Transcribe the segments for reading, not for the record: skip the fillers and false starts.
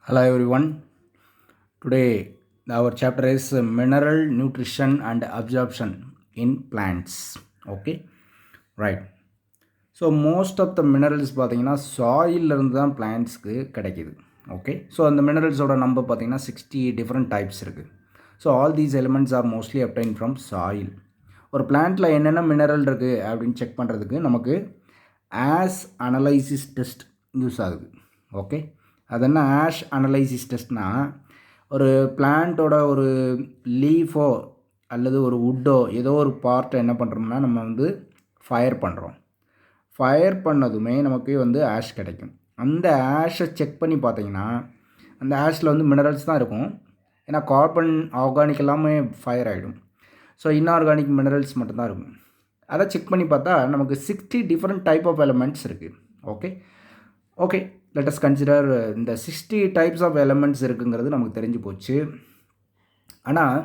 Hello everyone. Today our chapter is mineral nutrition and absorption in plants. Okay, right. So most of the minerals பார்த்தீங்கன்னா சாயிலிருந்து தான் பிளான்ட்ஸ்க்கு கிடைக்கிது. Okay, so அந்த மினரல்ஸோட number பார்த்தீங்கன்னா 60 different types இருக்குது. So all these elements are mostly obtained from soil. ஒரு பிளான்ட்டில் என்னென்ன mineral இருக்குது அப்படின்னு செக் பண்ணுறதுக்கு நமக்கு ஆஸ் அனலைசிஸ் டெஸ்ட் யூஸ் ஆகுது. ஓகே, அது என்ன ஆஷ் அனலைசிஸ் டெஸ்ட்னால், ஒரு பிளான்ட்டோட ஒரு லீஃபோ அல்லது ஒரு வுட்டோ ஏதோ ஒரு பார்ட்டை என்ன பண்ணுறோம்னா நம்ம ஃபயர் பண்ணுறோம். ஃபயர் பண்ணதுமே நமக்கு ஆஷ் கிடைக்கும். அந்த ஆஷை செக் பண்ணி பார்த்தீங்கன்னா அந்த ஆஷில் மினரல்ஸ் தான் இருக்கும். ஏன்னா கார்பன் ஆர்கானிக் எல்லாமே ஃபயர் ஆகிடும். ஸோ இன்ஆர்கானிக் மினரல்ஸ் மட்டும்தான் இருக்கும். அதை செக் பண்ணி பார்த்தா நமக்கு 60 டிஃப்ரெண்ட் டைப் ஆஃப் எலிமெண்ட்ஸ் இருக்குது. ஓகே லெட் அஸ் கன்சிடர் இந்த 60 டைப்ஸ் ஆஃப் எலிமெண்ட்ஸ் இருக்குங்கிறது நமக்கு தெரிஞ்சு போச்சு. ஆனால்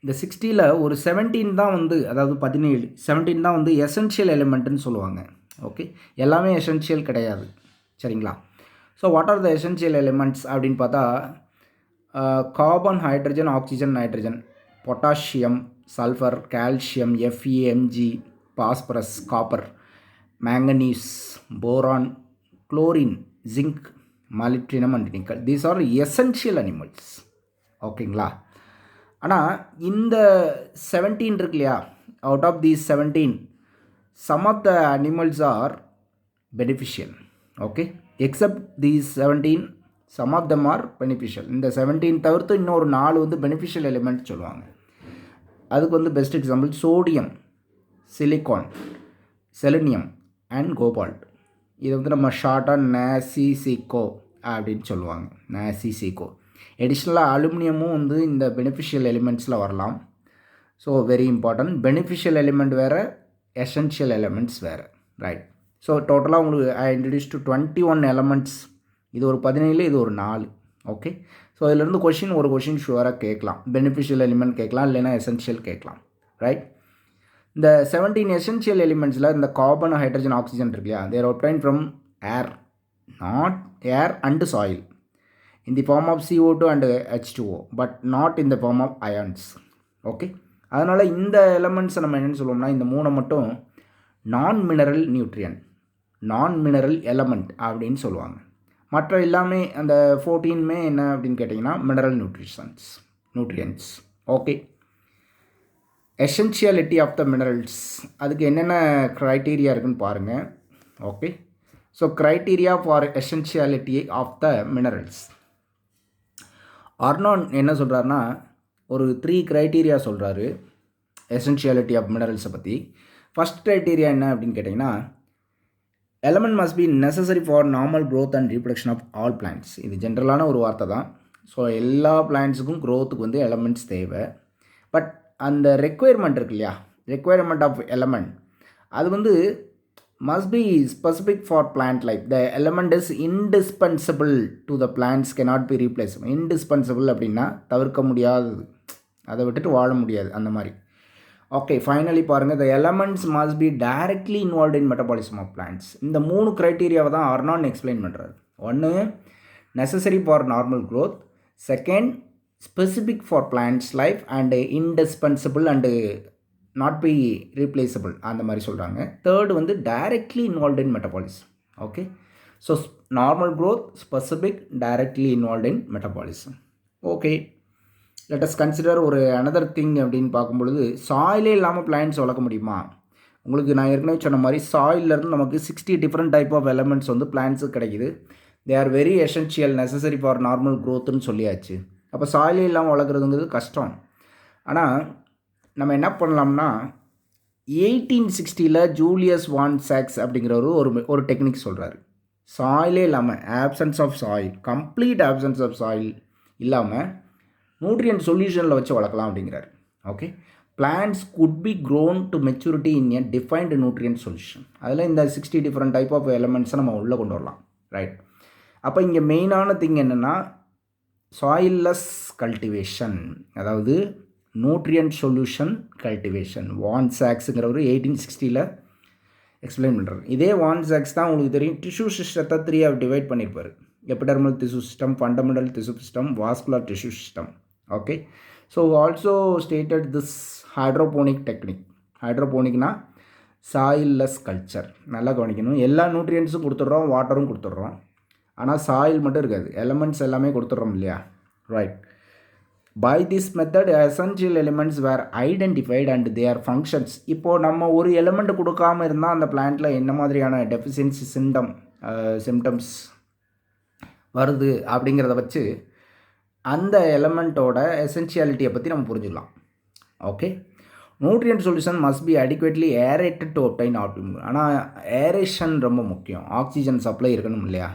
இந்த 60ல் ஒரு 17 தான் அதாவது 17 தான் எசென்ஷியல் எலிமெண்ட்டுன்னு சொல்லுவாங்க. ஓகே, எல்லாமே எசென்ஷியல் கிடையாது, சரிங்களா? So what are the essential elements அப்படின்னு பார்த்தா carbon, hydrogen, oxygen, nitrogen, potassium, sulphur, calcium, Fe, Mg, phosphorus, copper, manganese, boron, chlorine, zinc, molybdenum and nickel. These are essential animals. ஓகேங்களா? ஆனால் இந்த 17 இருக்கு இல்லையா, out of these 17 some of the animals are beneficial. Okay, except these 17 some of them are beneficial. இந்த 17 தவிர்த்து இன்னொரு 4 beneficial element சொல்லுவாங்க. அதுக்கு best example sodium, silicon, selenium and cobalt. இது நம்ம ஷார்ட்டாக நாசிசிகோ அப்படின்னு சொல்லுவாங்க. நாசிசிகோ. எடிஷ்னலாக அலுமினியமும் இந்த பெனிஃபிஷியல் எலிமெண்ட்ஸில் வரலாம். So very important. Beneficial element வேறு, எசென்ஷியல் எலிமெண்ட்ஸ் வேறு, ரைட்? ஸோ டோட்டலாக உங்களுக்கு ஐ இன்ட்ரடியூஸ் டு 21 எலிமெண்ட்ஸ். இது ஒரு 17, இது ஒரு 4. ஓகே, ஸோ இதிலேருந்து ஒரு கொஷின் ஷுவராக கேட்கலாம். பெனிஃபிஷியல் எலிமெண்ட் கேட்கலாம், இல்லைனா எசென்ஷியல் கேட்கலாம், ரைட்? இந்த 17 எசென்ஷியல் எலிமெண்ட்ஸில் இந்த கார்பன், ஹைட்ரஜன், ஆக்சிஜன் இருக்கு இல்லையா, தேர் obtained from air, not air and soil, in the form of CO2 and H2O, but not in the form of ions. Okay, அதனால் இந்த எலமெண்ட்ஸை நம்ம என்னென்னு சொல்லுவோம்னா, இந்த 3 மட்டும் நான் mineral nutrient, non mineral element அப்படின்னு சொல்லுவாங்க. மற்ற எல்லாமே அந்த 14மே என்ன அப்படின்னு கேட்டிங்கன்னா mineral nutrients. Okay, essentiality of the minerals, அதுக்கு என்னென்ன க்ரைட்டீரியா இருக்குதுன்னு பாருங்கள். Okay, so criteria for essentiality of the minerals. Arnon என்ன சொல்கிறாருன்னா, ஒரு 3 க்ரைட்டீரியா சொல்கிறாரு எசென்ஷியாலிட்டி ஆஃப் மினரல்ஸை பற்றி. ஃபஸ்ட் க்ரைட்டீரியா என்ன அப்படின்னு கேட்டிங்கன்னா, element must be necessary for normal growth and reproduction of all plants. இது ஜென்ரலான ஒரு வார்த்தை தான். ஸோ எல்லா பிளான்ட்ஸுக்கும் க்ரோத்துக்கு எலமெண்ட்ஸ் தேவை. பட் அந்த ரெக்குயர்மெண்ட் இருக்கு இல்லையா, ரெக்குயர்மெண்ட் ஆஃப் எலமெண்ட், அது must be specific for plant life. The element is indispensable to the plants, cannot be replaced. Indispensable அப்படின்னா தவிர்க்க முடியாதது, அதை விட்டுட்டு வாழ முடியாது, அந்த மாதிரி. ஓகே, ஃபைனலி பாருங்கள், the elements must be directly involved in metabolism of plants. இந்த 3 க்ரைட்டீரியாவை தான் அர்னான் எக்ஸ்பிளைன் பண்ணுறாரு. ஒன்று necessary for normal growth, second specific for plants life, and indispensable and not be replaceable, அந்த மாதிரி சொல்கிறாங்க. Third directly involve in metabolism. Okay, so normal growth, specific, directly involve in metabolism. Okay, let us consider ஒரு another thing அப்படின்னு பார்க்கும்பொழுது, சாயிலே இல்லாமல் plants வளர்க்க முடியுமா? உங்களுக்கு நான் ஏற்கனவே சொன்ன மாதிரி சாயிலிருந்து நமக்கு 60 டிஃப்ரெண்ட் டைப் ஆஃப் எலமெண்ட்ஸ் பிளான்ட்ஸுக்கு கிடைக்குது. They are very essential, necessary for normal க்ரோத்துன்னு சொல்லியாச்சு. அப்போ சாயிலே இல்லாமல் வளர்க்குறதுங்கிறது கஷ்டம். ஆனால் நம்ம என்ன பண்ணலாம்னா, 1860 ஜூலியஸ் வான் சாக்ஸ் அப்படிங்கிறவர் ஒரு டெக்னிக் சொல்கிறாரு. சாயிலே இல்லாமல், absence of soil, complete absence of soil இல்லாமல் நியூட்ரியன்ட் சொல்யூஷனில் வச்சு வளர்க்கலாம் அப்படிங்கிறார். Okay, plants could be grown to maturity in a defined nutrient solution. அதில் இந்த 60 டிஃப்ரெண்ட் டைப் ஆஃப் எலமெண்ட்ஸை நம்ம உள்ளே கொண்டு வரலாம், ரைட்? அப்போ இங்கே மெயினான திங் என்னென்னா சாயில்லெஸ் கல்டிவேஷன், அதாவது நியூட்ரியன்ட் சொல்யூஷன் கல்டிவேஷன். வான் சாக்ஸுங்கிறவர் 1860 எக்ஸ்பிளைன் பண்ணுறாரு. இதே வான் சாக்ஸ் தான் உங்களுக்கு தெரியும், டிஷ்யூ சிஸ்டத்தை 3 டிவைட் பண்ணியிருப்பார். epidermal tissue system, fundamental tissue system, vascular tissue system. Okay, so also stated this hydroponic technique. ஹைட்ரோபோனிக்னா சாயில்லெஸ் கல்ச்சர். நல்லா கவனிக்கணும். எல்லா நியூட்ரியன்ஸும் கொடுத்துட்றோம், வாட்டரும் கொடுத்துட்றோம், ஆனால் சாயில் மட்டும் இருக்காது. எலமெண்ட்ஸ் எல்லாமே கொடுத்துட்றோம் இல்லையா? Right. By this method essential elements were identified and their functions. இப்போது நம்ம ஒரு எலிமெண்ட் கொடுக்காமல் இருந்தால் அந்த பிளான்ட்டில் என்ன மாதிரியான டெஃபிஷியன்சி சிம்டம்ஸ் வருது அப்படிங்கிறத வச்சு அந்த எலமெண்ட்டோட எசென்ஷியாலிட்டியை பற்றி நம்ம புரிஞ்சுக்கலாம். Okay. Nutrient solution must be அடிக்வேட்லி aerated to obtain optimum. ஆனால் ஏரேஷன் ரொம்ப முக்கியம். ஆக்சிஜன் சப்ளை இருக்கணும் இல்லையா?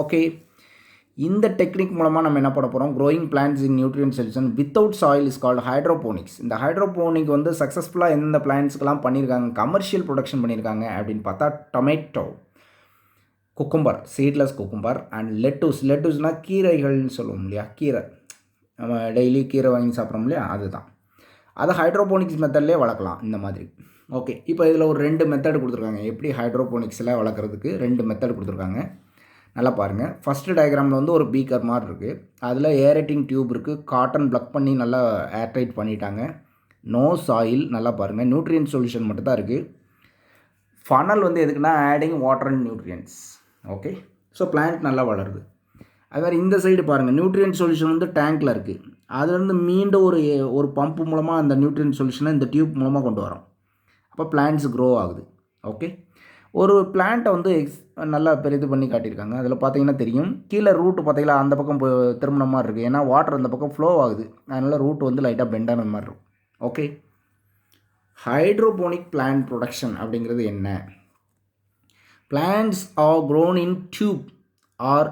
ஓகே. இந்த டெக்னிக் மூலமாக நம்ம என்ன பண்ண போகிறோம்? Growing plants in nutrient solution without soil is called hydroponics. இந்த ஹைட்ரோபோனிக் வந்து சக்ஸஸ்ஃபுல்லாக எந்த பிளான்ட்ஸ்க்கெலாம் பண்ணியிருக்காங்க, கமர்ஷியல் ப்ரொடக்ஷன் பண்ணியிருக்காங்க அப்படின்னு பார்த்தா tomato, cucumber, seedless cucumber and லெட்டூஸ்னால் கீரைகள்னு சொல்லுவோம் இல்லையா? கீரை நம்ம டெய்லி கீரை வாங்கி சாப்பிட்றோம் இல்லையா? அதுதான். அதை ஹைட்ரோபோனிக்ஸ் மெத்தட்லேயே வளர்க்கலாம் இந்த மாதிரி. ஓகே. இப்போ இதில் ஒரு 2 மெத்தட் கொடுத்துருக்காங்க. எப்படி ஹைட்ரோபோனிக்ஸில் வளர்க்குறதுக்கு 2 மெத்தட் கொடுத்துருக்காங்க. நல்லா பாருங்கள். ஃபஸ்ட்டு டயக்ராமில் வந்து ஒரு பீக்கர் மாதிரி இருக்குது. அதில் ஏரேட்டிங் டியூப் இருக்குது. காட்டன் ப்ளக் பண்ணி நல்லா ஏர்டைட் பண்ணிட்டாங்க. No soil. நல்லா பாருங்கள். நியூட்ரியன்ட் சொல்யூஷன் மட்டும் தான் இருக்குது. ஃபனல் வந்து எதுக்குன்னா adding water and nutrients. Okay. So plant நல்லா வளருது. அது மாதிரி இந்த சைடு பாருங்கள். நியூட்ரியன்ட் சொல்யூஷன் வந்து டேங்க்கில் இருக்குது. அதுலேருந்து மீண்டும் ஒரு பம்ப் மூலமாக அந்த நியூட்ரியன்ட் சொல்யூஷனை இந்த டியூப் மூலமாக கொண்டு வரோம். அப்போ பிளான்ட்ஸ் க்ரோ ஆகுது. ஓகே. ஒரு பிளான்ட்டை வந்து நல்லா பெரிது பண்ணி காட்டியிருக்காங்க. அதில் பார்த்தீங்கன்னா தெரியும், கீழே ரூட்டு பார்த்தீங்களா அந்த பக்கம் திரும்பின மாதிரி இருக்குது. ஏன்னா வாட்டர் அந்த பக்கம் ஃப்ளோ ஆகுது. அதனால் ரூட் வந்து லைட்டாக பெண்டான மாதிரி இருக்கும். ஓகே. ஹைட்ரோபோனிக் பிளான்ட் ப்ரொடக்ஷன் அப்படிங்கிறது என்ன? Plants are grown in tube or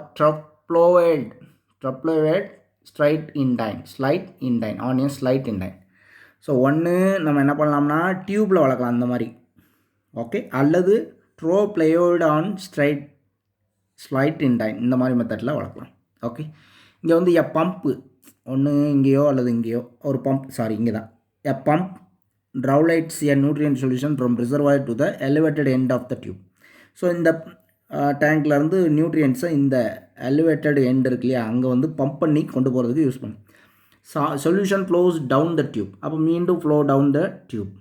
traploid slide இன்டைன். ஸோ ஒன்று நம்ம என்ன பண்ணலாம்னா டியூப்பில் வளர்க்கலாம் அந்த மாதிரி. ஓகே. அல்லது ட்ரோப்ளோயிட் ஆன் ஸ்லைட் இன்டைன் இந்த மாதிரி மெத்தடில் வளர்க்கலாம். ஓகே. இங்கே வந்து பம்பு ஒன்று இங்கேயோ அல்லது இங்கேயோ ஒரு பம்ப், இங்கே தான் பம்ப் ட்ரவுலைட்ஸ் nutrient solution from reservoir to the elevated end of the tube. So இந்த டேங்க்லேருந்து நியூட்ரியன்ஸை இந்த எலிவேட்டட் எண்ட் இருக்கு இல்லையா, அங்கே வந்து பம்ப் பண்ணி கொண்டு போகிறதுக்கு யூஸ் பண்ணும். Solution flows down the tube. அப்போ மீண்டும் flow down the tube.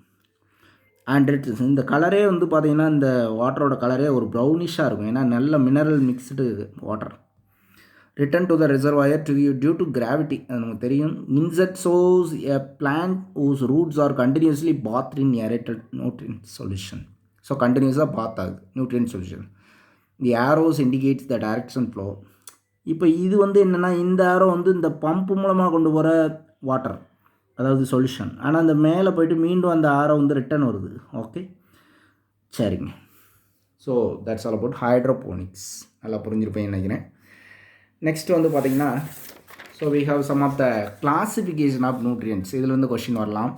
And இந்த கலரே வந்து பார்த்திங்கன்னா இந்த வாட்டரோட கலரே ஒரு ப்ரௌனிஷாக இருக்கும். ஏன்னா நல்ல mineral mixed water. Return to the reservoir due to gravity. அது நமக்கு தெரியும். Inset shows a plant whose roots are continuously bath in aerated nutrient solution. So கண்டினியூஸாக பாத் ஆகுது nutrient solution. The arrows indicates the direction flow. இப்போ இது வந்து என்னென்னா இந்த ஆரோ வந்து இந்த பம்ப் மூலமாக கொண்டு போகிற வாட்டர், அதாவது சொல்யூஷன். ஆனால் அந்த மேலே போய்ட்டு மீண்டும் அந்த ஆரோ வந்து ரிட்டர்ன் வருது. ஓகே. சரிங்க. So that's all about hydroponics. நல்லா புரிஞ்சிருப்பேன் நினைக்கிறேன். நெக்ஸ்ட் வந்து பார்த்திங்கன்னா, so we have some of the classification of nutrients. இதில் வந்து கொஷின் வரலாம்.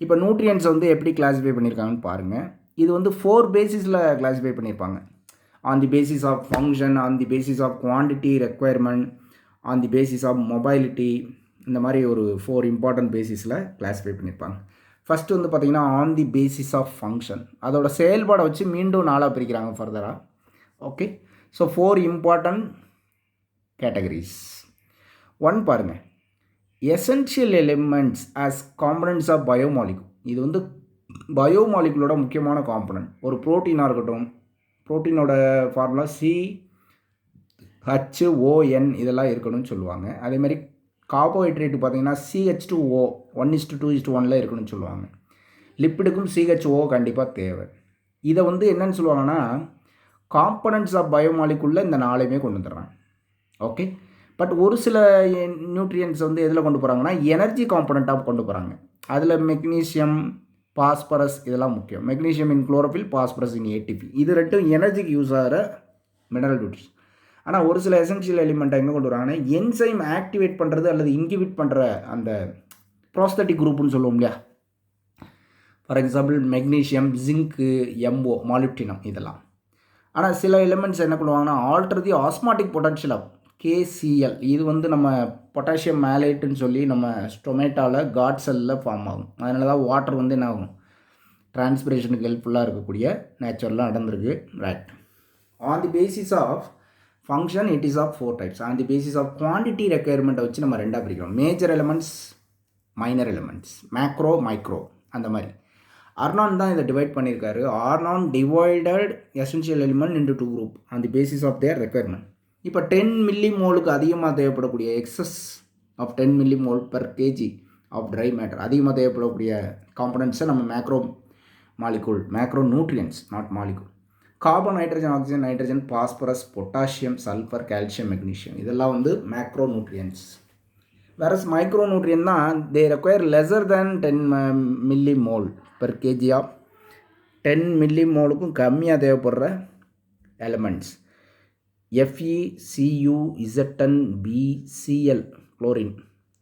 இப்போ நியூட்ரியன்ஸ் வந்து எப்படி கிளாஸிஃபை பண்ணியிருக்காங்கன்னு பாருங்கள். இது வந்து 4 பேசிஸில் கிளாஸிஃபை பண்ணியிருப்பாங்க. on the basis of function, on the basis of quantity requirement, on the basis of mobility. இந்த மாதிரி ஒரு 4 இம்பார்ட்டன்ட் பேசிஸில் கிளாஸிஃபை பண்ணியிருப்பாங்க. ஃபஸ்ட்டு வந்து பார்த்திங்கன்னா on the basis of function. அதோட செயல்பாடை வச்சு மீண்டும் 4 பிரிக்கிறாங்க ஃபர்தராக. ஓகே. So 4 important categories. 1 பாருங்கள், essential elements as components of biomolecule. இது வந்து பயோமாலிகுலோட முக்கியமான காம்பனன்ட். ஒரு ப்ரோட்டீனாக இருக்கட்டும், ப்ரோட்டீனோட ஃபார்முலா CHON இதெல்லாம் இருக்கணும்னு சொல்லுவாங்க. அதேமாதிரி கார்போஹைட்ரேட்டு பார்த்திங்கன்னா CH2O 1:2:1 இருக்கணும்னு சொல்லுவாங்க. லிப்பிடுக்கும் CHO கண்டிப்பாக தேவை. இதை வந்து என்னென்னு சொல்லுவாங்கன்னா காம்பனன்ட்ஸ் ஆஃப் பயோமாலிகுலில் இந்த 4 கொண்டு வந்துடுறாங்க. ஓகே. பட் ஒரு சில நியூட்ரியன்ஸ் வந்து எதில் கொண்டு போகிறாங்கன்னா எனர்ஜி காம்பனண்ட்டாக கொண்டு போகிறாங்க. அதில் மெக்னீஷியம், பாஸ்பரஸ் இதெல்லாம் முக்கியம். மெக்னீஷியம் இன் குளோரோஃபில், பாஸ்பரஸ் இன் ATP. இது 2 எனர்ஜிக்கு யூஸ் ஆகிற மினரல் நியூட்ரிஷன். ஆனால் ஒரு சில எசென்ஷியல் எலிமெண்ட்டை எங்கே கொண்டு வராங்கன்னா என்சைம் ஆக்டிவேட் பண்ணுறது அல்லது இன்கிபிட் பண்ணுற அந்த ப்ரோஸ்தட்டிக் குரூப்புன்னு சொல்லுவோம் இல்லையா. For example magnesium, zinc, MO, molybdenum இதெல்லாம். ஆனால் சில எலிமெண்ட்ஸ் என்ன பண்ணுவாங்கன்னா alter the osmotic potential of KCl. இது வந்து நம்ம பொட்டாசியம் மேலேட்டுன்னு சொல்லி நம்ம ஸ்டொமேட்டாவில் காட் செல்லில் ஃபார்ம் ஆகும். அதனால தான் வாட்டர் வந்து என்ன ஆகும், டிரான்ஸ்பிரேஷனுக்கு ஹெல்ப்ஃபுல்லாக இருக்கக்கூடிய நேச்சுரலாக நடந்திருக்கு. Right. On the basis of function it is of 4 types. On the basis of quantity ரெக்குயர்மெண்ட்டை வச்சு நம்ம ரெண்டாக பிரிக்கிறோம். Major elements, minor elements, macro, micro, அந்த மாதிரி. அர்னான் தான் இதை டிவைட் பண்ணியிருக்காரு. Arnon divided essential element into 2 group on the basis of their requirement. இப்போ 10 மில்லிமோலுக்கு அதிகமாக தேவைப்படக்கூடிய excess of 10 millimole per KG of dry matter, அதிகமாக தேவைப்படக்கூடிய காம்பனன்ட்ஸை நம்ம macro molecule, macro nutrients, not molecule. Carbon, hydrogen, oxygen, nitrogen, phosphorus, potassium, sulphur, calcium, magnesium, இதெல்லாம் வந்து macro nutrients. Whereas micro nutrient தான் they require lesser than 10 millimole per KG G 10 மில்லிமோலுக்கும் கம்மியாக தேவைப்படுற elements. Fe, Cu, Zn, B, Cl, chlorine,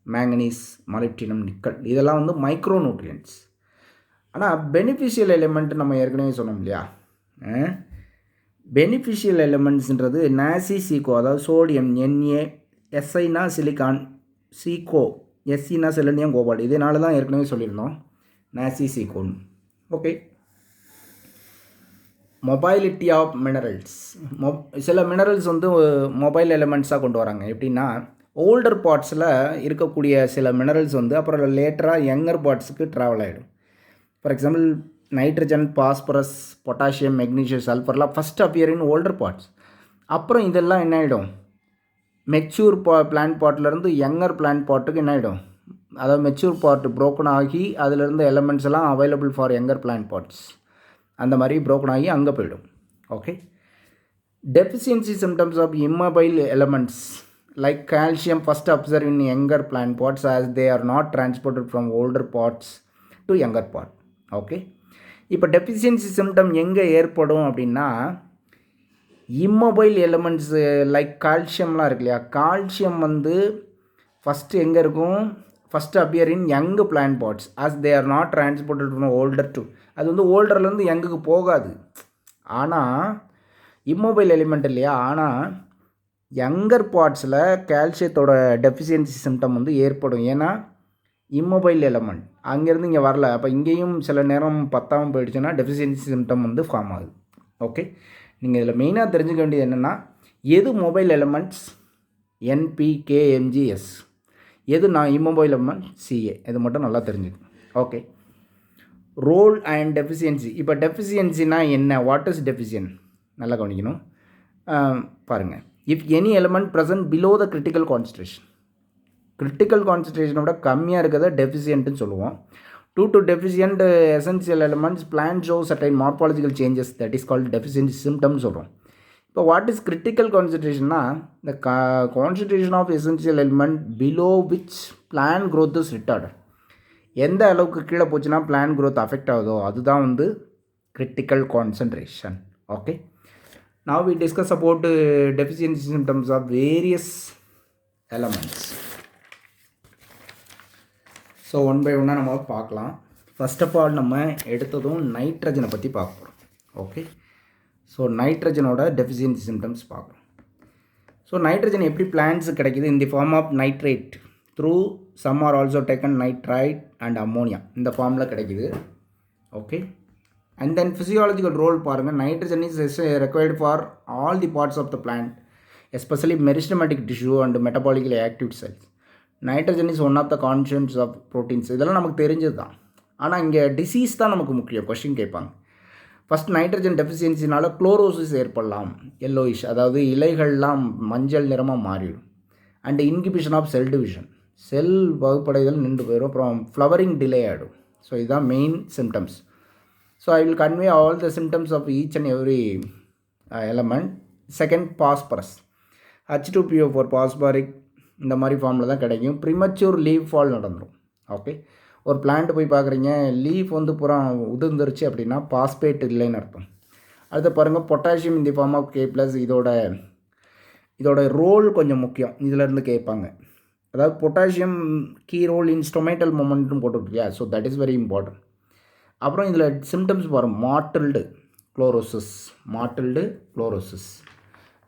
manganese, molybdenum, nickel, இதெல்லாம் வந்து micro nutrients. ஆனால் beneficial element நம்ம ஏற்கனவே சொன்னோம் இல்லையா, பெனிஃபிஷியல் எலிமெண்ட்ஸ்ன்றது நாசி சீக்கோ, அதாவது சோடியம் Na, எஸ்ஐனா சிலிக்கான், சீக்கோ எஸ்சினா செலனியம், கோபால்ட், இதனால தான் ஏற்கனவே சொல்லியிருந்தோம் நாசி சீக்கோன். ஓகே. Mobility of minerals. சில மினரல்ஸ் வந்து மொபைல் எலிமெண்ட்ஸாக கொண்டு வராங்க. எப்படின்னா ஓல்டர் பார்ட்ஸில் இருக்கக்கூடிய சில மினரல்ஸ் வந்து அப்புறம் லேட்டராக யங்கர் பார்ட்ஸுக்கு ட்ராவல் ஆகிடும். For example nitrogen, phosphorus, potassium, magnesium, சல்ஃபர்லாம் first appear in older parts. அப்புறம் இதெல்லாம் என்ன ஆகிடும், மெச்சூர் பிளான்ட் பார்ட்லேருந்து யங்கர் பிளான்ட் பார்ட்டுக்கு என்ன ஆகிடும், அதாவது மெச்சூர் பார்ட் ப்ரோக்கன் ஆகி அதிலிருந்து எலிமெண்ட்ஸ் எல்லாம் available for younger plant parts, அந்த மாதிரி ப்ரோக்கன் ஆகி அங்கே போயிடும். Okay. Deficiency symptoms of immobile elements like calcium first observe in younger plant parts as they are not transported from older parts to younger part. Okay. இப்போ deficiency symptom எங்கே ஏற்படும் அப்படின்னா, immobile elements like கால்சியம்லாம் இருக்கு இல்லையா, calcium வந்து first எங்கே இருக்கும், first appear in young plant parts as they are not transported from older to, அது வந்து ஓல்டர்லேருந்து யங்குக்கு போகாது. ஆனால் இம்மொபைல் எலிமெண்ட் இல்லையா, ஆனால் யங்கர் பார்ட்ஸில் கால்சியத்தோட டெஃபிஷியன்சி சிம்டம் வந்து ஏற்படும். ஏன்னா இம்மொபைல் எலிமெண்ட் அங்கேருந்து இங்கே வரல, அப்போ இங்கேயும் சில நேரம் பத்தாமல் போயிடுச்சுன்னா டெஃபிஷியன்சி சிம்டம் வந்து ஃபார்ம் ஆகுது. ஓகே. நீங்கள் இதில் மெயினாக தெரிஞ்சுக்க வேண்டியது என்னென்னா, எது மொபைல் எலிமெண்ட்ஸ் NPKMGS, எது நான் இம்மொபைல் எலிமெண்ட் CA, இது மட்டும் நல்லா தெரிஞ்சுக்கணும். ஓகே. Role and deficiency. இப்போ டெஃபிஷியன்சினா என்ன, வாட் இஸ் டெஃபிஷியன், நல்லா கவனிக்கணும். பாருங்கள், if any element present below the critical concentration, critical கான்சன்ட்ரேஷனோட கம்மியாக இருக்கிறத டெஃபிஷியன்ட்னு சொல்லுவோம். Due to deficient essential elements, plant shows certain morphological changes, that is called deficiency symptoms சொல்கிறோம். இப்போ வாட் இஸ் கிரிட்டிக்கல் கான்சன்ட்ரேஷன்னா, the concentration of essential element below which plant growth is retarded. எந்த அளவுக்கு கீழே போச்சுன்னா plant growth அஃபெக்ட் ஆகுதோ அதுதான் வந்து critical concentration. Okay. Now we discuss about deficiency symptoms of various elements. So one by ஒன்னாக நம்ம பார்க்கலாம். ஃபர்ஸ்ட் ஆஃப் ஆல் நம்ம எடுத்ததும் நைட்ரஜனை பற்றி பார்க்குறோம். ஓகே. ஸோ நைட்ரஜனோட டெஃபிஷியன்சி சிம்டம்ஸ் பார்க்குறோம். ஸோ நைட்ரஜன் எப்படி பிளான்ட்ஸுக்கு கிடைக்கிது, in the form of nitrate through some are also taken nitrite and ammonia, இந்த ஃபார்மில் கிடைக்கிது. Okay. And then physiological role பாருங்கள். Nitrogen is required for all the parts of the plant, especially meristematic tissue and metabolically active cells. Nitrogen is one of the constants of proteins, இதெல்லாம் நமக்கு தெரிஞ்சது தான். ஆனால் இங்கே டிசீஸ் தான் நமக்கு முக்கியம், கொஸ்டின் கேட்பாங்க. ஃபஸ்ட் நைட்ரஜன் டெஃபிஷியன்சினால் குளோரோசிஸ் ஏற்படலாம், எல்லோயிஷ், அதாவது இலைகள்லாம் மஞ்சள் நிறமாக மாறிடும். And inhibition of cell division, cell வகுப்படைதல் நின்று போயிடும். அப்புறம் ஃப்ளவரிங் டிலே ஆகிடும். ஸோ இதுதான் main symptoms. So I will convey all the symptoms of each and every element. Second, phosphorus, H2PO4 phosphoric, இந்த மாதிரி ஃபார்மில் தான் கிடைக்கும். ப்ரிமச்சூர் லீவ் ஃபால் நடந்துடும். ஓகே. ஒரு பிளான்ட் போய் பார்க்குறீங்க, லீஃப் வந்து பூரா உதிர்ந்துருச்சு அப்படின்னா பாஸ்பேட் இல்லைன்னு அர்த்தம். அடுத்து பாருங்கள், பொட்டாசியம் இந்த ஃபார்ம் ஆஃப் K+, இதோட ரோல் கொஞ்சம் முக்கியம், இதிலேருந்து கேட்பாங்க. அதாவது potassium key role in stomatal மொமெண்ட்னு போட்டுருக்கியா, so that is very important. அப்புறம் இதில் சிம்டம்ஸ் பாருங்கள், mottled chlorosis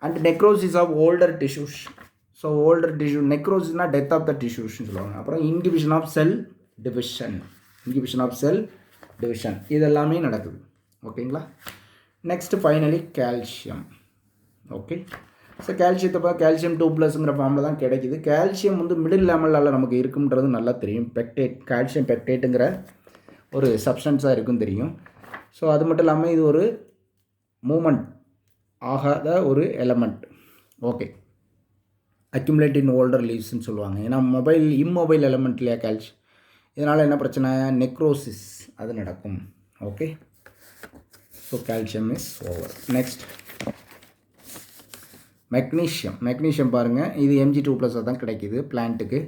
and necrosis of older tissues. So older tissue நெக்ரோசிஸ்னால் டெத் ஆஃப் த டிஷ்யூஸ்ன்னு சொல்லுவாங்க. அப்புறம் இன்கிபிஷன் ஆஃப் செல் டிவிஷன், இதெல்லாமே நடக்குது. ஓகேங்களா. Next finally calcium. Okay. So கால்சியத்தை கால்சியம் 2+ங்கிற ஃபார்மில் தான் கிடைக்குது. கால்சியம் வந்து மிடில் லெவலில் நமக்கு இருக்குன்றது நல்லா தெரியும். கால்சியம் பெக்டேட்டுங்கிற ஒரு சப்ஸ்டன்ஸாக இருக்குன்னு தெரியும். ஸோ அது மட்டும் இல்லாமல் இது ஒரு மூமெண்ட் ஆகாத ஒரு எலமெண்ட். ஓகே, அக்யூமுலேட் இன் ஓல்டர் லீவ்ஸ்ன்னு சொல்லுவாங்க. ஏன்னா இம்மொபைல் எலமெண்ட் இல்லையா கால்சியம். இதனால் என்ன பிரச்சனை, நெக்ரோசிஸ் அது நடக்கும். Okay, so calcium is over. Next magnesium பாருங்கள், இது Mg2+ தான் கிடைக்கிது பிளான்ட்டுக்கு.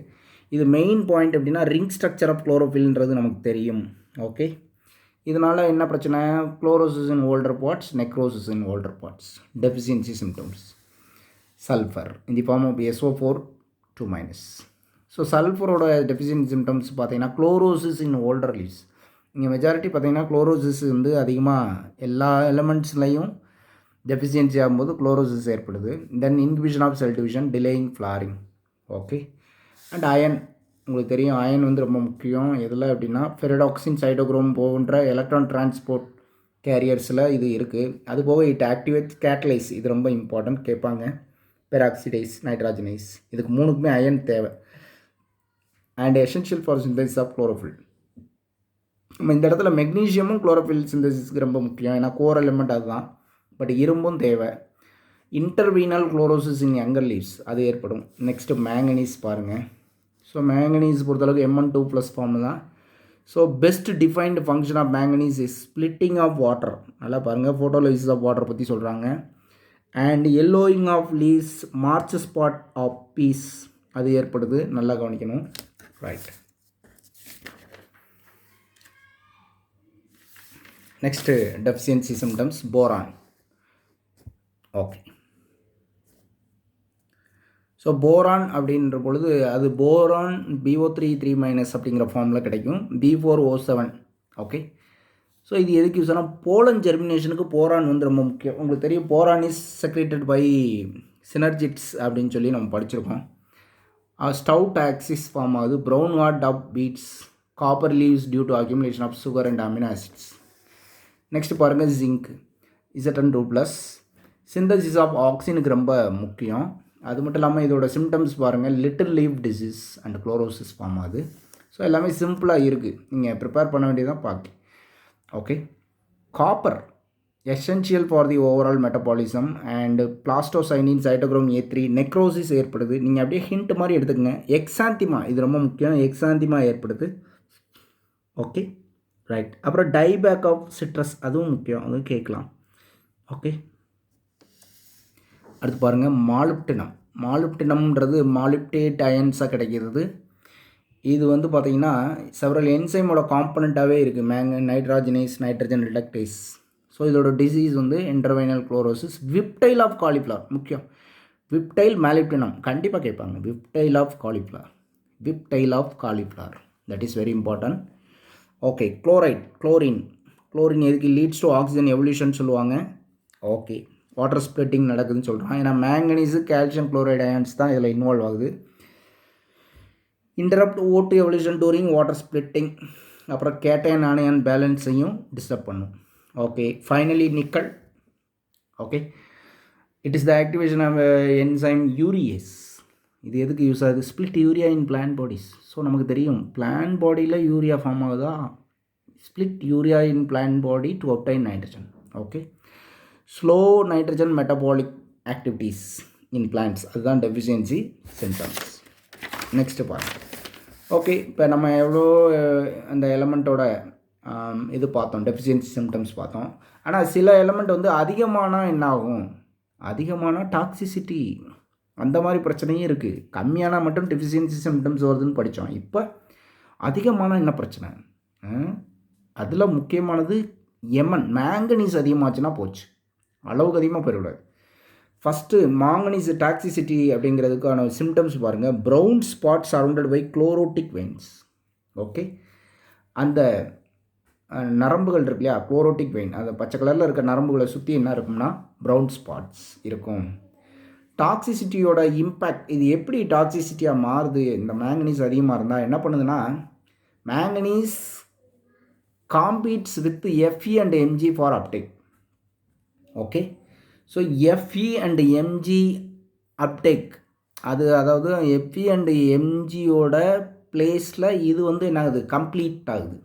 இது மெயின் பாயிண்ட் அப்படின்னா ரிங் ஸ்ட்ரக்சர் ஆஃப் குளோரோஃபில்ன்றது நமக்கு தெரியும். ஓகே, இதனால் என்ன பிரச்சனை, chlorosis in older parts, necrosis in older parts, deficiency symptoms. Sulphur in the form of SO4 2-. So சல்ஃபரோட டெஃபிஷியன்சி சிம்டம்ஸ் பார்த்தீங்கன்னா குளோரோசிஸ் இன் ஓல்டர் லீவ்ஸ். இங்கே மெஜாரிட்டி பார்த்தீங்கன்னா குளோரோசிஸ் வந்து அதிகமாக எல்லா எலமெண்ட்ஸ்லையும் டெஃபிஷியன்சி ஆகும்போது குளோரோசிஸ் ஏற்படுது. தென் inhibition of cell division, delaying flowering. Okay, and iron, உங்களுக்கு தெரியும் அயன் வந்து ரொம்ப முக்கியம். எதில் அப்படின்னா ஃபெரடாக்சின், சைட்டோக்ரோம் போன்ற எலக்ட்ரான் டிரான்ஸ்போர்ட் கேரியர்ஸில் இது இருக்குது. அது போக இட் ஆக்டிவேட் கேட்டலைஸ், இது ரொம்ப இம்பார்ட்டன்ட் கேட்பாங்க. பெராக்சிடைஸ், நைட்ராஜனைஸ், இதுக்கு மூணுக்குமே அயன் தேவை. And essential for synthesis of chlorophyll. நம்ம இந்த இடத்துல மெக்னீஷியமும் குளோரோஃபில் சிந்தசிஸ்க்கு ரொம்ப முக்கியம், ஏன்னா கோர் எலிமெண்ட் அதுதான். பட் இரும்பும் தேவை. Interveinal chlorosis in younger leaves அது ஏற்படும். நெக்ஸ்ட்டு மேங்கனீஸ் பாருங்கள். ஸோ மேங்கனீஸ் பொறுத்தளவுக்கு Mn2+ ஃபார்ம் தான். So best defined function of manganese is splitting of water. நல்லா பாருங்கள், ஃபோட்டோலைசிஸ் ஆஃப் வாட்டர் பற்றி சொல்கிறாங்க. And yellowing of leaves, marsh spot of peas அது ஏற்படுது, நல்லா கவனிக்கணும். Right, next deficiency symptoms, boron. Okay, so boron அப்படின்ற பொழுது அது போரான் BO3 3- அப்படிங்கிற ஃபார்மில் கிடைக்கும், B4O7. ஓகே, ஸோ இது எதுக்கு யூஸ் ஆனால் போலன் ஜெர்மினேஷனுக்கு போரான் வந்து ரொம்ப முக்கியம். உங்களுக்கு தெரியும் boron is secreted by synergids அப்படின்னு சொல்லி நம்ம படிச்சிருக்கோம். ஸ்டவுட் ஆக்சிஸ் ஃபார்ம் ஆகுது, brown rot of beets, copper leaves due to accumulation of sugar and amino acids. Next பாருங்கள் ஜிங்க், Zn2+. சிந்தசிஸ் ஆஃப் ஆக்சினுக்கு ரொம்ப முக்கியம். அது மட்டும் இல்லாமல் இதோட சிம்டம்ஸ் பாருங்கள், little leaf disease and chlorosis form ஆகுது. ஸோ எல்லாமே சிம்பிளாக இருக்குது, நீங்கள் ப்ரிப்பேர் பண்ண வேண்டியதான் பார்க்க. Okay, copper essential for the overall metabolism and பிளாஸ்டோசைனின், cytochrome A3, necrosis ஏற்படுது. நீங்கள் அப்படியே ஹிண்ட் மாதிரி எடுத்துக்கங்க. எக்ஸாந்திமா இது ரொம்ப முக்கியம், எக்ஸாந்திமா ஏற்படுது. Okay, right. அப்புறம் டைபேக் ஆஃப் சிட்ரஸ் அதுவும் முக்கியம், அதுவும் கேட்கலாம். ஓகே, அடுத்து பாருங்கள் மாலிப்டினம்ன்றது மாலிப்டேட் அயன்ஸாக கிடைக்கிறது. இது வந்து பார்த்திங்கன்னா செவரல் என்சைமோட காம்பனண்ட்டாகவே இருக்குது, நைட்ராஜனைஸ், நைட்ரஜன் ரிடக்டேஸ். ஸோ இதோட டிசீஸ் வந்து interveinal chlorosis. Whiptail of cauliflower முக்கியம், விப்டைல் மாலிப்டினம் கண்டிப்பாக கேட்பாங்க. Whiptail of cauliflower that is very important. Okay, chlorine எதுக்கு, லீட்ஸ் டு ஆக்சிஜன் எவல்யூஷன் சொல்லுவாங்க. ஓகே, வாட்டர் ஸ்ப்ளிட்டிங் நடக்குதுன்னு சொல்கிறான். ஏன்னா மேங்கனீஸு, கால்சியம் குளோரைடு அயன்ஸ் தான் இதில் இன்வால்வ் ஆகுது. Interrupt O2 evolution during water splitting. அப்புறம் கேட்டையன் ஆனையன் பேலன்ஸையும் டிஸ்டர்ப் பண்ணும். Okay, finally nickel. Okay, it is the activation of enzyme urease. இது எதுக்கு யூஸ் ஆகுது, split urea in plant bodies. So நமக்கு தெரியும் பிளான்ட் பாடியில் யூரியா ஃபார்ம் ஆகுதா, split urea in plant body to obtain nitrogen. Okay, slow nitrogen metabolic activities in plants, அதுதான் deficiency symptoms. Next பாருங்கள். Okay, இப்போ நம்ம எவ்வளோ அந்த எலமெண்ட்டோட இது பார்த்தோம், டெஃபிஷியன்சி சிம்டம்ஸ் பார்த்தோம். ஆனால் சில எலமெண்ட் வந்து அதிகமானால் என்ன ஆகும், அதிகமான டாக்ஸிசிட்டி அந்த மாதிரி பிரச்சனையும் இருக்குது. கம்மியானால் மட்டும் டெஃபிஷியன்சி சிம்டம்ஸ் வருதுன்னு படித்தோம். இப்போ அதிகமான என்ன பிரச்சனை, அதில் முக்கியமானது மேங்கனீஸ் அதிகமாச்சுன்னா போச்சு, அளவுக்கு அதிகமாக போயிடக்கூடாது. ஃபஸ்ட்டு மாங்கனீஸ் டாக்ஸிசிட்டி அப்படிங்கிறதுக்கான சிம்டம்ஸ் பாருங்கள். Brown spot surrounded by chlorotic veins. Okay, அந்த நரம்புகள் இருக்கு இல்லையா, குளோரோட்டிக் வெயின், அந்த பச்சை கலரில் இருக்க நரம்புகளை சுற்றி என்ன இருக்கும்னா ப்ரௌன் ஸ்பாட்ஸ் இருக்கும். டாக்ஸிசிட்டியோட இம்பேக்ட், இது எப்படி டாக்ஸிசிட்டியாக மாறுது, இந்த மேங்கனீஸ் அதிகமாக இருந்தால் என்ன பண்ணுதுன்னா, manganese competes with Fe and Mg for uptake. Okay, so Fe and Mg uptake அதாவது எஃப்இ அண்ட் எம்ஜியோட பிளேஸில் இது வந்து என்ன ஆகுது, கம்ப்ளீட் ஆகுது.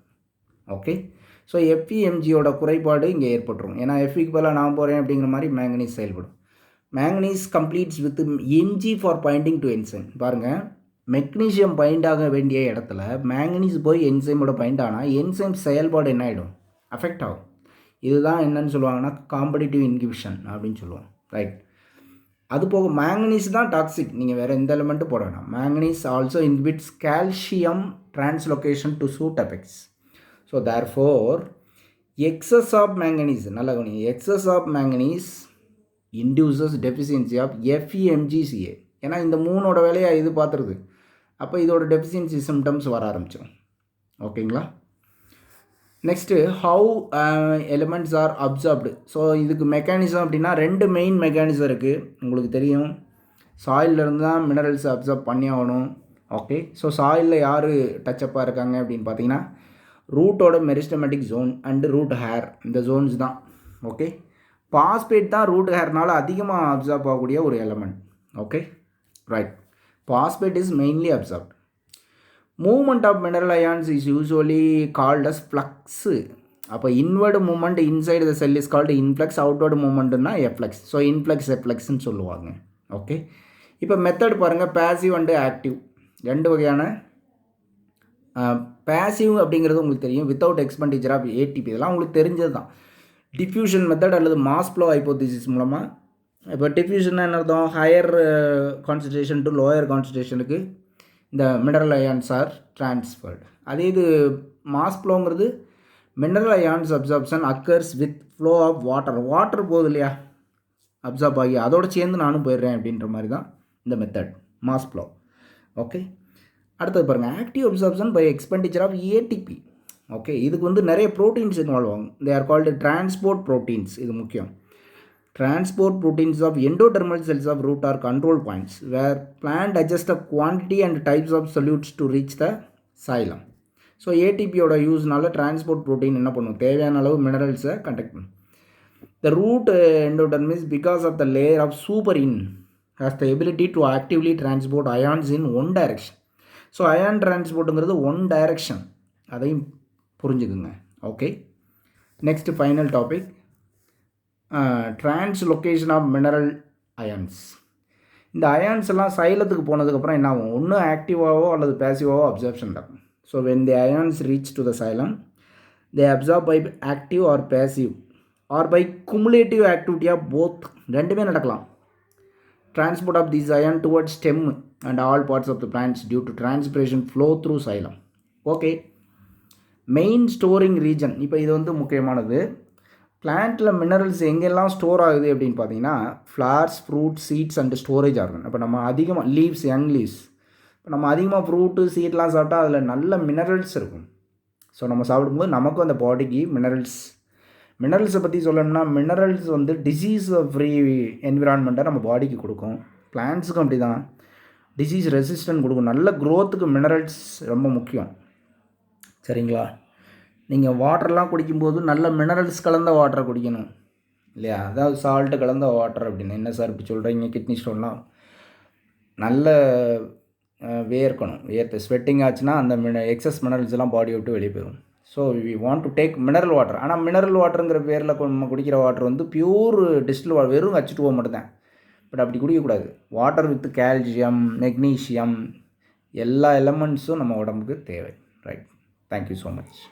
ஓகே, ஸோ எஃப்இ எம்ஜியோட குறைபாடு இங்கே ஏற்பட்டுரும். ஏன்னா எஃப்இக்கு பதிலாக நான் போகிறேன் அப்படிங்கிற மாதிரி மேங்கனீஸ் செயல்படும். Manganese completes with MG for Poynting to enzyme. பாருங்கள், மெக்னீஷியம் பைண்ட் ஆக வேண்டிய இடத்துல மேங்கனீஸ் போய் என்சைமோட பைண்ட் ஆனால் என்சைம் செயல்பாடு என்ன ஆகிடும், அஃபெக்ட் ஆகும். இதுதான் என்னன்னு சொல்லுவாங்கன்னா காம்படிட்டிவ் இன்ஹிபிஷன் அப்படின்னு சொல்லுவோம். ரைட், அது போக மேங்கனீஸ் தான் டாக்ஸிக், நீங்கள் வேறு எந்த எலிமெண்ட்டும் போட வேணாம். Manganese also inhibits calcium translocation to shoot effects. So therefore excess of manganese, நல்லா கவனிங்க, excess of manganese induces deficiency of F E M G C A. ஏன்னா இந்த மூணோட வேலையாக இது பார்த்துருது. அப்போ இதோட டெஃபிஷியன்சி சிம்டம்ஸ் வர ஆரம்பிச்சிடும். ஓகேங்களா? Next how elements are absorbed. So இதுக்கு மெக்கானிசம் அப்படின்னா 2 மெயின் மெக்கானிசம் இருக்குது. உங்களுக்கு தெரியும், சாயிலிருந்து தான் மினரல்ஸ் அப்சார்ப் பண்ணி ஆகணும். ஓகே, ஸோ சாயிலில் யார் டச்சப்பாக இருக்காங்க அப்படின்னு பார்த்தீங்கன்னா ரூட்டோட meristematic zone and root hair, இந்த ஜோன்ஸ் தான். ஓகே, பாஸ்பேட் தான் ரூட் ஹேர்னால் அதிகமாக அப்சார்ப் ஆகக்கூடிய ஒரு element. Okay, right, phosphate is mainly absorbed. Movement of mineral ions is usually called as flux. அப்போ inward movement inside the cell is called influx, outward மூவ்மெண்ட்னா efflux. So influx எஃப்ளக்ஸ்ன்னு சொல்லுவாங்க. Okay, இப்போ method பாருங்கள், passive and active 2 வகையான. Passive அப்படிங்கிறது உங்களுக்கு தெரியும், வித்தவுட் எக்ஸ்பெண்டிச்சர் ஆஃப் ஏடிபி, இதெல்லாம் உங்களுக்கு தெரிஞ்சது தான். டிஃப்யூஷன் மெத்தட் அல்லது மாஸ் ஃப்ளோ ஹைப்போதீசிஸ் மூலமாக. இப்போ டிஃப்யூஷன் என்ன அர்த்தம், ஹையர் கான்சன்ட்ரேஷன் டு லோயர் கான்சன்ட்ரேஷனுக்கு இந்த மினரல் அயான்ஸ் ஆர் டிரான்ஸ்ஃபர்டு. அதே இது மாஸ் ஃப்ளோங்கிறது mineral ions absorption occurs with flow of water போகுது இல்லையா, அப்சார்ப் ஆகி அதோடு சேர்ந்து நானும் போயிடுறேன் அப்படின்ற மாதிரி தான் இந்த மெத்தட் மாஸ் ஃப்ளோ. ஓகே, அடுத்தது பாருங்கள், active absorption by expenditure of ATP. Okay, இதுக்கு வந்து நிறைய ப்ரோட்டீன்ஸ் இன்வால்வ் ஆகும். They are called transport proteins. இது முக்கியம். Transport proteins of endodermal cells of root are control points where plant adjust the quantity and types of solutes to reach the xylem. So ATP ஓட யூஸ்னால transport protein என்ன பண்ணும், தேவையான அளவு மினரல்ஸை conduct பண்ணும். The root endodermis, because of the layer of superin, has the ability to actively transport ions in one direction. So ion transportங்கிறது one direction, அதையும் புரிஞ்சுக்குங்க. Okay, next final topic, translocation of mineral ions. இந்த ions எல்லாம் சைலத்துக்கு போனதுக்கப்புறம் என்ன ஆகும், ஒன்று ஆக்டிவாவோ அல்லது பேசிவாவோ அப்சார்ப்ஷன் நடக்கும். So when the ions reach to the xylem, they absorb by active or passive or by cumulative activity of both, ரெண்டுமே நடக்கலாம். Transport of these ion towards stem and all parts of the plants due to transpiration flow through xylem. Okay, main storing region. இப்போ இது வந்து முக்கியமானது. பிளான்ட்டில் minerals எங்கெல்லாம் store ஆகுது அப்படின்னு பார்த்தீங்கன்னா flowers, fruit, seeds and storage organ. இப்போ நம்ம அதிகமாக லீவ்ஸ், யங் லீவ்ஸ், இப்போ நம்ம அதிகமாக ஃப்ரூட்டு சீட்லாம் சாப்பிட்டா அதில் நல்ல மினரல்ஸ் இருக்கும். ஸோ நம்ம சாப்பிடும்போது நமக்கும் அந்த பாடிக்கு மினரல்ஸை பற்றி சொல்லணும்னா, மினரல்ஸ் வந்து டிசீஸ் ஃப்ரீ என்விரான்மெண்ட்டை நம்ம பாடிக்கு கொடுக்கும். பிளான்ட்ஸுக்கும் அப்படி தான் டிசீஸ் ரெசிஸ்டன்ட் கொடுக்கும். நல்ல க்ரோத்துக்கு மினரல்ஸ் ரொம்ப முக்கியம். சரிங்களா? நீங்கள் வாட்டர்லாம் குடிக்கும்போது நல்ல மினரல்ஸ் கலந்த வாட்டரை குடிக்கணும் இல்லையா? அதாவது சால்ட்டு கலந்த வாட்டர் அப்படின்னு. என்ன சார் இப்படி சொல்கிறீங்க, கிட்னி ஸ்டோன்லாம் நல்ல வேர்க்கணும். ஸ்வெட்டிங் ஆச்சுன்னா அந்த எக்ஸஸ் மினரல்ஸ் எல்லாம் பாடி விட்டு வெளியே போயிடும். So we want to take mineral water. ஆனால் மினரல் வாட்டருங்கிற பேரில் நம்ம குடிக்கிற வாட்டர் வந்து பியூர் டிஸ்டில் வாட்டர், வெறும் H2O மட்டும் தான். பட் அப்படி குடிக்கக்கூடாது. வாட்டர் வித் கால்சியம், மெக்னீஷியம், எல்லா எலமெண்ட்ஸும் நம்ம உடம்புக்கு தேவை. Right, thank you so much.